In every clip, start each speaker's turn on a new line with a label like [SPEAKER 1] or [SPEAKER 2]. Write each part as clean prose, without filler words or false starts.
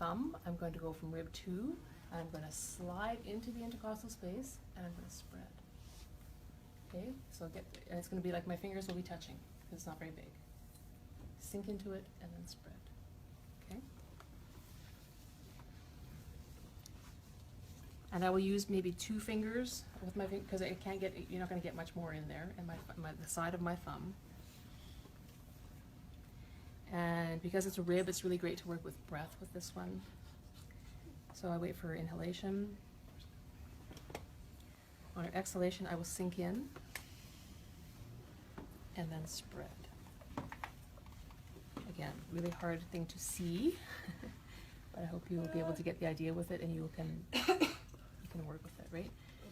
[SPEAKER 1] thumb, I'm going to go from rib 2, and I'm going to slide into the intercostal space, and I'm going to spread. Okay, so and it's going to be like my fingers will be touching, because it's not very big. Sink into it, and then spread. Okay? And I will use maybe 2 fingers with my finger, because I can't get, you're not going to get much more in there, and the side of my thumb. And because it's a rib, it's really great to work with breath with this one. So I wait for inhalation. On our exhalation, I will sink in and then spread. Again, really hard thing to see, but I hope you will be able to get the idea with it, and you can work with it, right?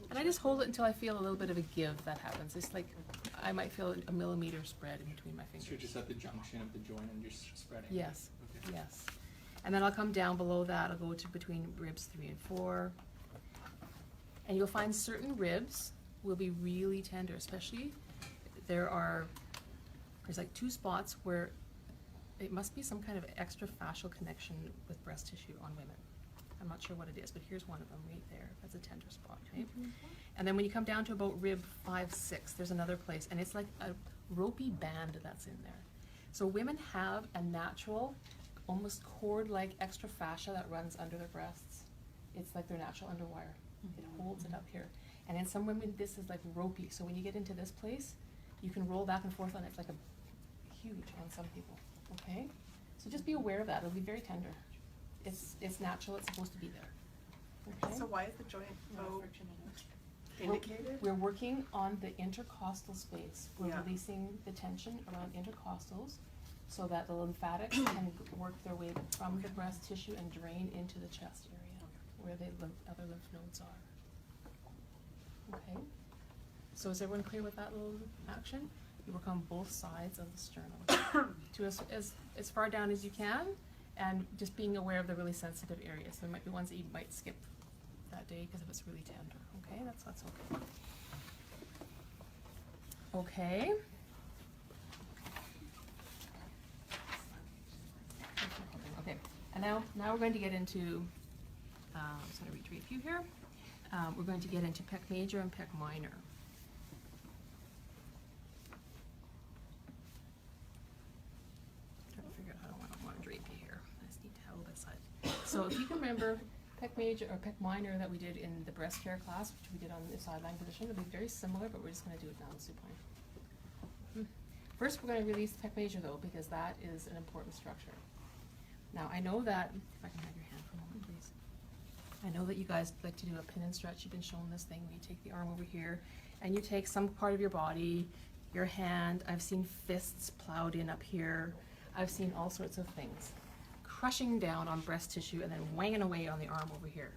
[SPEAKER 1] And I just hold it until I feel a little bit of a give that happens. It's like I might feel a millimeter spread in between my fingers.
[SPEAKER 2] So you're just at the junction of the joint and just spreading.
[SPEAKER 1] Yes,
[SPEAKER 2] okay.
[SPEAKER 1] Yes. And then I'll come down below that. I'll go to between ribs 3 and 4. And you'll find certain ribs will be really tender, especially there's like 2 spots where it must be some kind of extra fascial connection with breast tissue on women. I'm not sure what it is, but here's one of them right there. That's a tender spot, right? Mm-hmm. And then when you come down to about rib 5, 6, there's another place, and it's like a ropey band that's in there. So women have a natural, almost cord-like extra fascia that runs under their breasts. It's like their natural underwire. Mm-hmm. It holds it up here. And in some women, this is like ropey. So when you get into this place, you can roll back and forth on it. It's like a huge on some people, okay? So just be aware of that. It'll be very tender. It's natural. It's supposed to be there. Okay?
[SPEAKER 3] So why is the joint indicated?
[SPEAKER 1] We're working on the intercostal space. We're
[SPEAKER 3] Yeah.
[SPEAKER 1] releasing the tension around intercostals so that the lymphatics can work their way from the breast tissue and drain into the chest area where the other lymph nodes are. Okay? So is everyone clear with that little action? You work on both sides of the sternum to as far down as you can, and just being aware of the really sensitive areas. There might be ones that you might skip that day because if it's really tender. Okay, that's okay. Okay. Okay, and now we're going to get into, I'm just going to retrieve you here. We're going to get into pec major and pec minor. Trying to figure out how I want to drape you here. I just need to have a little bit of side. So if you can remember pec major or pec minor that we did in the breast care class, which we did on the sideline position, it'll be very similar, but we're just going to do it now in supine. First, we're going to release the pec major though, because that is an important structure. Now, I know that, if I can have your hand for a moment, please. I know that you guys like to do a pin and stretch. You've been shown this thing where you take the arm over here and you take some part of your body, your hand. I've seen fists plowed in up here. I've seen all sorts of things. Crushing down on breast tissue and then wanging away on the arm over here.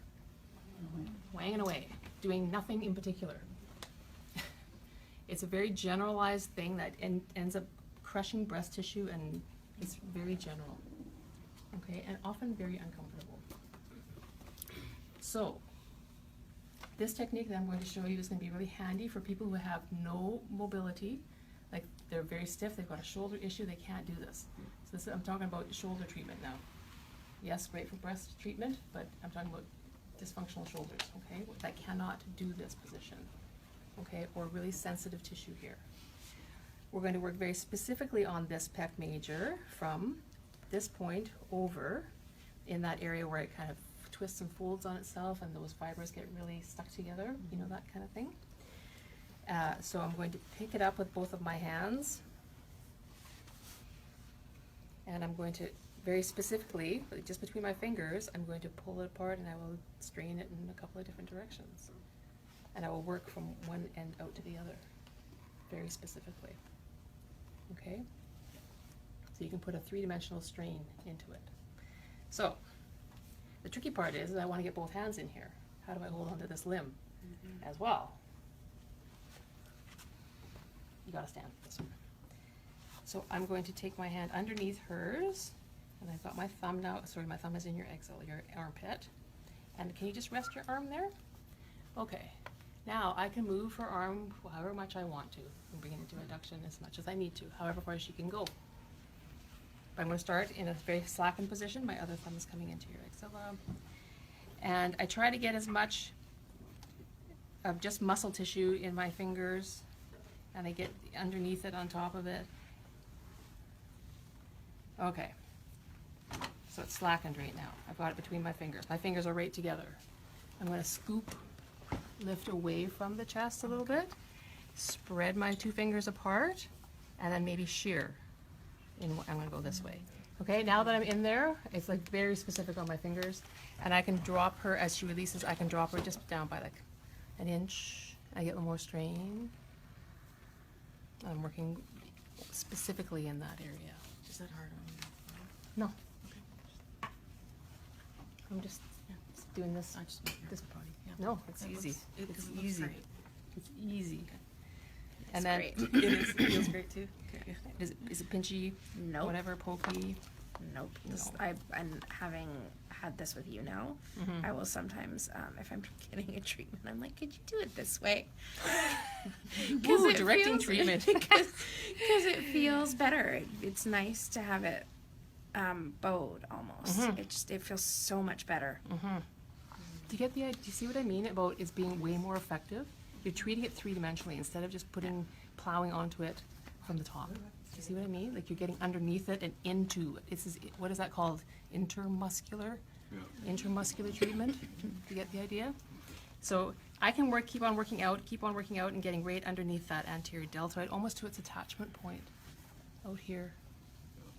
[SPEAKER 1] Wanging away, doing nothing in particular. It's a very generalized thing that ends up crushing breast tissue, and it's very general, okay, and often very uncomfortable. So, this technique that I'm going to show you is going to be really handy for people who have no mobility, like they're very stiff, they've got a shoulder issue, they can't do this. So I'm talking about shoulder treatment now. Yes, great for breast treatment, but I'm talking about dysfunctional shoulders, okay, that cannot do this position. Okay, or really sensitive tissue here. We're going to work very specifically on this pec major from this point over in that area where it kind of twists and folds on itself and those fibers get really stuck together, you know, that kind of thing. So I'm going to pick it up with both of my hands, and I'm going to very specifically, just between my fingers, I'm going to pull it apart and I will strain it in a couple of different directions. And I will work from one end out to the other, very specifically, okay? So you can put a 3-dimensional strain into it. So, the tricky part is I want to get both hands in here. How do I hold onto this limb as well? You gotta stand for this one. So I'm going to take my hand underneath hers, and I've got my thumb now, sorry, my thumb is in your axilla, your armpit. And can you just rest your arm there? Okay. Now I can move her arm however much I want to and bring it into adduction as much as I need to, however far she can go. But I'm gonna start in a very slackened position. My other thumb is coming into your axilla. And I try to get as much of just muscle tissue in my fingers, and I get underneath it on top of it. Okay. So it's slackened right now. I've got it between my fingers. My fingers are right together. I'm gonna scoop, lift away from the chest a little bit, spread my two fingers apart, and then maybe shear. I'm gonna go this way. Okay, now that I'm in there, it's like very specific on my fingers, and I can drop her as she releases. I can drop her just down by like an inch. I get a little more strain. I'm working specifically in that area.
[SPEAKER 3] Is that hard on you?
[SPEAKER 1] No. I'm just doing this.
[SPEAKER 3] I just make your
[SPEAKER 1] This
[SPEAKER 3] body. Yeah.
[SPEAKER 1] No, it's
[SPEAKER 3] That
[SPEAKER 1] easy.
[SPEAKER 3] looks- it-
[SPEAKER 1] It's
[SPEAKER 3] 'cause it looks
[SPEAKER 1] easy.
[SPEAKER 3] great.
[SPEAKER 1] It's easy.
[SPEAKER 3] It's
[SPEAKER 1] And then
[SPEAKER 3] great.
[SPEAKER 1] it feels great too.
[SPEAKER 3] Okay.
[SPEAKER 1] Is it pinchy?
[SPEAKER 4] Nope.
[SPEAKER 1] Whatever, pokey?
[SPEAKER 4] Nope.
[SPEAKER 1] No.
[SPEAKER 4] And having had this with you now,
[SPEAKER 1] Mhm.
[SPEAKER 4] I will sometimes, if I'm getting a treatment, I'm like, could you do it this way?
[SPEAKER 1] Ooh, directing treatment.
[SPEAKER 4] Because it feels better. It's nice to have it bowed almost.
[SPEAKER 1] Mhm.
[SPEAKER 4] It feels so much better.
[SPEAKER 1] Mm-hmm. Do you get the idea? Do you see what I mean about it's being way more effective? You're treating it three-dimensionally instead of just plowing onto it from the top. Do you see what I mean? Like you're getting underneath it and into it. This is, what is that called? Intermuscular? Intermuscular treatment? Do you get the idea? So I can keep on working out and getting right underneath that anterior deltoid, almost to its attachment point out here,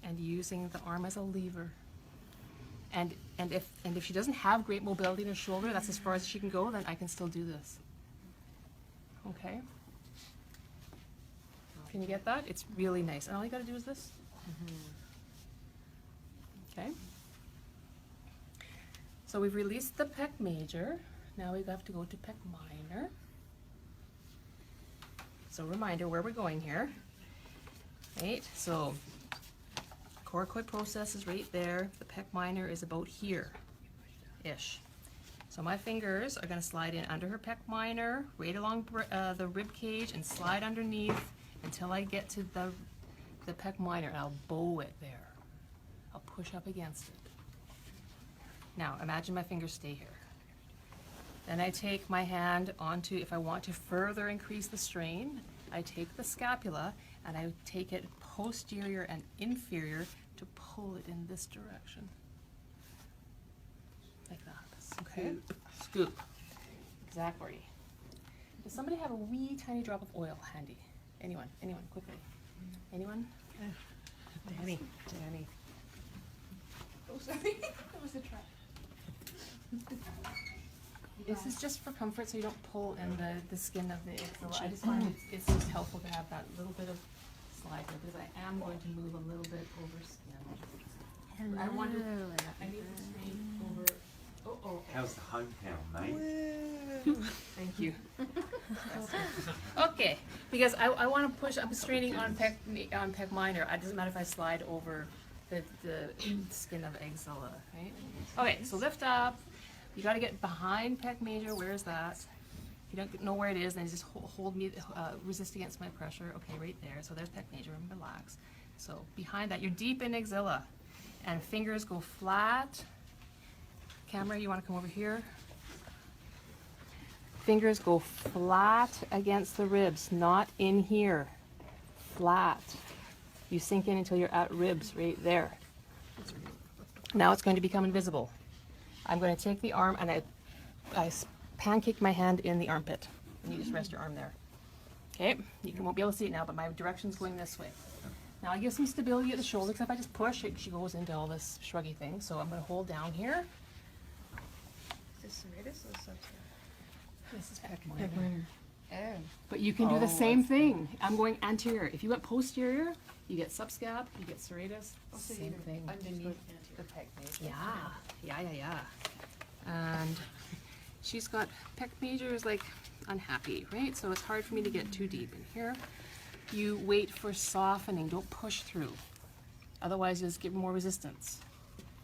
[SPEAKER 1] and using the arm as a lever. And if she doesn't have great mobility in her shoulder, that's as far as she can go, then I can still do this. Okay? Can you get that? It's really nice. And all you gotta do is this. Okay? So we've released the pec major. Now we have to go to pec minor. So reminder where we're going here. Right? So coracoid process is right there. The pec minor is about here-ish. So my fingers are going to slide in under her pec minor, right along the rib cage, and slide underneath until I get to the pec minor, and I'll bow it there. I'll push up against it. Now imagine my fingers stay here. Then I take my hand onto, if I want to further increase the strain, I take the scapula and I take it posterior and inferior to pull it in this direction. Like that. Okay? Scoop. Exactly. Does somebody have a wee tiny drop of oil handy? Anyone? Anyone? Quickly. Anyone? Danny. Danny.
[SPEAKER 3] Oh, sorry. That was a trap.
[SPEAKER 1] This is just for comfort, so you don't pull in the skin of the axilla. I just find it's just helpful to have that little bit of slide there, because I am going to move a little bit over skin. I want to, I need to strain over,
[SPEAKER 5] How's the hometown, mate?
[SPEAKER 1] Thank you. Okay, because I want to push, I'm straining on pec minor. It doesn't matter if I slide over the skin of axilla, right? Okay, so lift up. You got to get behind pec major. Where is that? If you don't know where it is, then just hold me, resist against my pressure. Okay, right there. So there's pec major, and relax. So behind that, you're deep in axilla, and fingers go flat. Camera, you want to come over here? Fingers go flat against the ribs, not in here. Flat. You sink in until you're at ribs right there. Now it's going to become invisible. I'm going to take the arm and I pancake my hand in the armpit. And you just rest your arm there. Okay? You won't be able to see it now, but my direction's going this way. Now I give some stability at the shoulder, because if I just push, she goes into all this shruggy thing. So I'm going to hold down here.
[SPEAKER 4] Is this serratus or subscap?
[SPEAKER 1] This is pec minor.
[SPEAKER 4] Oh.
[SPEAKER 1] But you can do the same thing. I'm going anterior. If you went posterior, you get subscap, you get serratus, same thing.
[SPEAKER 3] Underneath the pec major.
[SPEAKER 1] Yeah. And she's got pec major is like unhappy, right? So it's hard for me to get too deep in here. You wait for softening, don't push through. Otherwise you'll just get more resistance.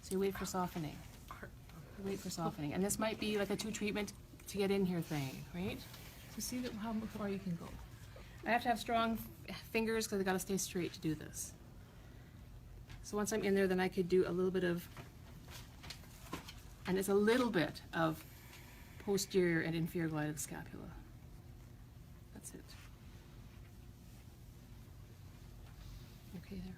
[SPEAKER 1] So you wait for softening. You wait for softening. And this might be like a 2 treatment to get in here thing, right? So see how far you can go. I have to have strong fingers because I gotta stay straight to do this. So once I'm in there, then I could do a little bit of, and it's a little bit of posterior and inferior glide of the scapula. That's it. Okay there.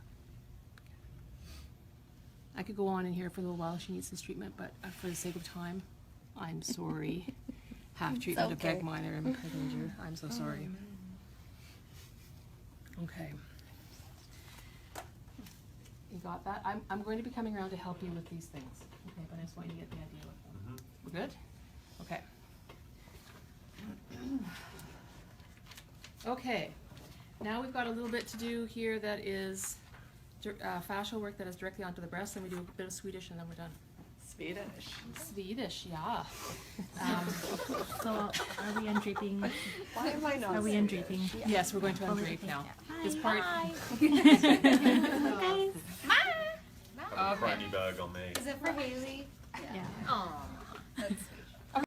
[SPEAKER 1] I could go on in here for a little while. She needs this treatment, but for the sake of time, I'm sorry. Half treatment of pec minor and pec major. I'm so sorry. Okay. You got that? I'm going to be coming around to help you with these things. Okay, but I just want you to get the idea of them. We're good? Okay. Okay. Now we've got a little bit to do here that is fascial work that is directly onto the breast, and we do a bit of Swedish, and then we're done.
[SPEAKER 3] Swedish.
[SPEAKER 1] Swedish, yeah.
[SPEAKER 6] So are we undraping?
[SPEAKER 3] Why am I not?
[SPEAKER 6] Are we
[SPEAKER 3] saying
[SPEAKER 6] undraping?
[SPEAKER 3] Swedish?
[SPEAKER 1] Yes, we're going to undrape now. This part.
[SPEAKER 6] Guys.
[SPEAKER 1] Okay.
[SPEAKER 5] Briny bag on me.
[SPEAKER 7] Is it for Haley?